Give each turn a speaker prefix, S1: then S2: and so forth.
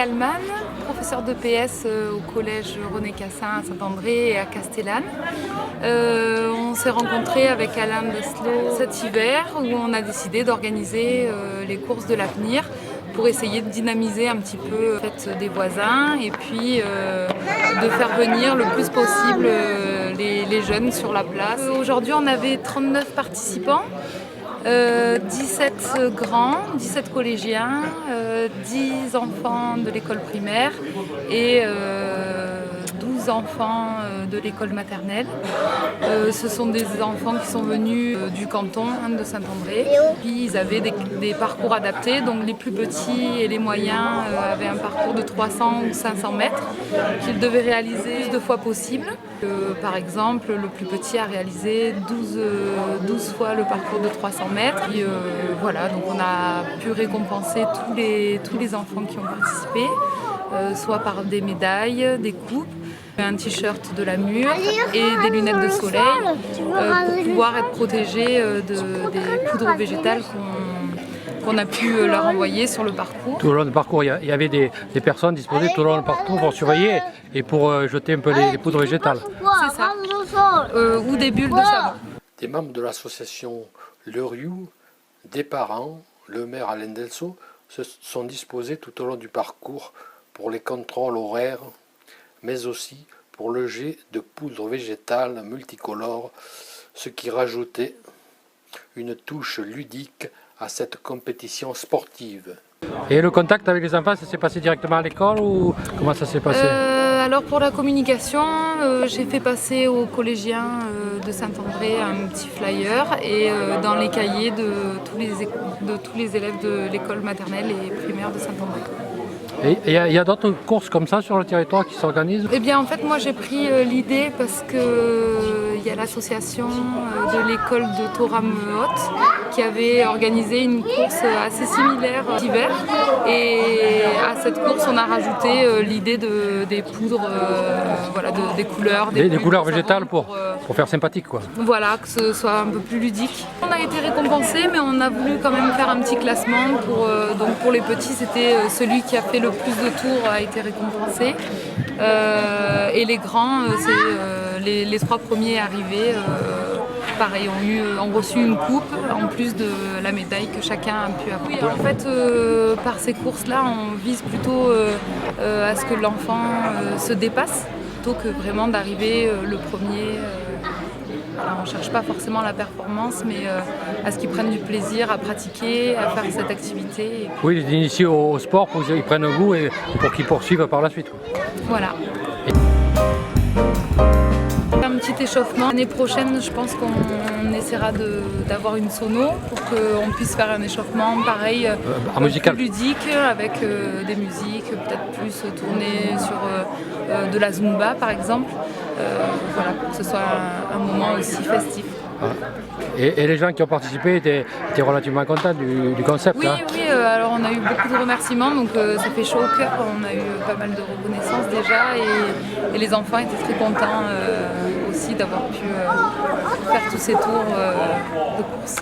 S1: Alman, professeur de PS au collège René Cassin à Saint-André et à Castellane. On s'est rencontrés avec Alain Deslo cet hiver où on a décidé d'organiser les courses de l'avenir pour essayer de dynamiser un petit peu la fête des voisins et puis de faire venir le plus possible les jeunes sur la place. Aujourd'hui on avait 39 participants. 17 grands, 17 collégiens, 10 enfants de l'école primaire et 12 enfants de l'école maternelle. Ce sont des enfants qui sont venus du canton de Saint-André. Puis ils avaient des parcours adaptés, donc les plus petits et les moyens avaient un parcours de 300 ou 500 mètres qu'ils devaient réaliser plus de fois possible. Par exemple, le plus petit a réalisé 12 fois le parcours de 300 mètres. Et, voilà, donc on a pu récompenser tous les enfants qui ont participé, soit par des médailles, des coupes, un t-shirt de la Mure et des lunettes de soleil pour pouvoir être protégés des poudres végétales qu'on a pu leur envoyer sur le parcours.
S2: Tout au long du parcours, il y avait des personnes disposées tout au long du parcours pour surveiller et pour jeter un peu les poudres végétales.
S1: C'est ça, ou des bulles de savon.
S3: Des membres de l'association Le Riou, des parents, le maire Alain Delso, se sont disposés tout au long du parcours pour les contrôles horaires, mais aussi pour le jet de poudre végétale multicolore, ce qui rajoutait une touche ludique à cette compétition sportive.
S2: Et le contact avec les enfants, ça s'est passé directement à l'école ou comment ça s'est passé?
S1: Alors pour la communication, j'ai fait passer aux collégiens de Saint-André un petit flyer et dans les cahiers de tous les élèves de l'école maternelle et primaire de Saint-André.
S2: Et il y a d'autres courses comme ça sur le territoire qui s'organisent?
S1: Eh bien en fait moi j'ai pris l'idée parce que il y a l'association de l'école de Thorame-Haute qui avait organisé une course assez similaire d'hiver et à cette course on a rajouté l'idée des poudres, voilà, des couleurs.
S2: Des couleurs végétales pour faire sympathique quoi.
S1: Voilà, que ce soit un peu plus ludique. On a été récompensés mais on a voulu quand même faire un petit classement donc pour les petits c'était celui qui a fait le plus de tours a été récompensé et les grands c'est les 3 premiers arrivés pareil ont reçu une coupe en plus de la médaille que chacun a pu avoir. Oui, en fait par ces courses là on vise plutôt à ce que l'enfant se dépasse plutôt que vraiment d'arriver le premier. On ne cherche pas forcément la performance, mais à ce qu'ils prennent du plaisir à pratiquer, à faire cette activité.
S2: Oui, les initier au sport pour qu'ils prennent goût et pour qu'ils poursuivent par la suite.
S1: Voilà. Un petit échauffement. L'année prochaine, je pense qu'on essaiera d'avoir une sono pour qu'on puisse faire un échauffement pareil,
S2: musical.
S1: Plus ludique, avec des musiques, peut-être plus tournées sur de la Zumba par exemple. Voilà, pour que ce soit un moment aussi festif.
S2: Et les gens qui ont participé étaient relativement contents du concept.
S1: Oui, oui, alors on a eu beaucoup de remerciements, donc ça fait chaud au cœur. On a eu pas mal de reconnaissance déjà et les enfants étaient très contents aussi d'avoir pu faire tous ces tours de course.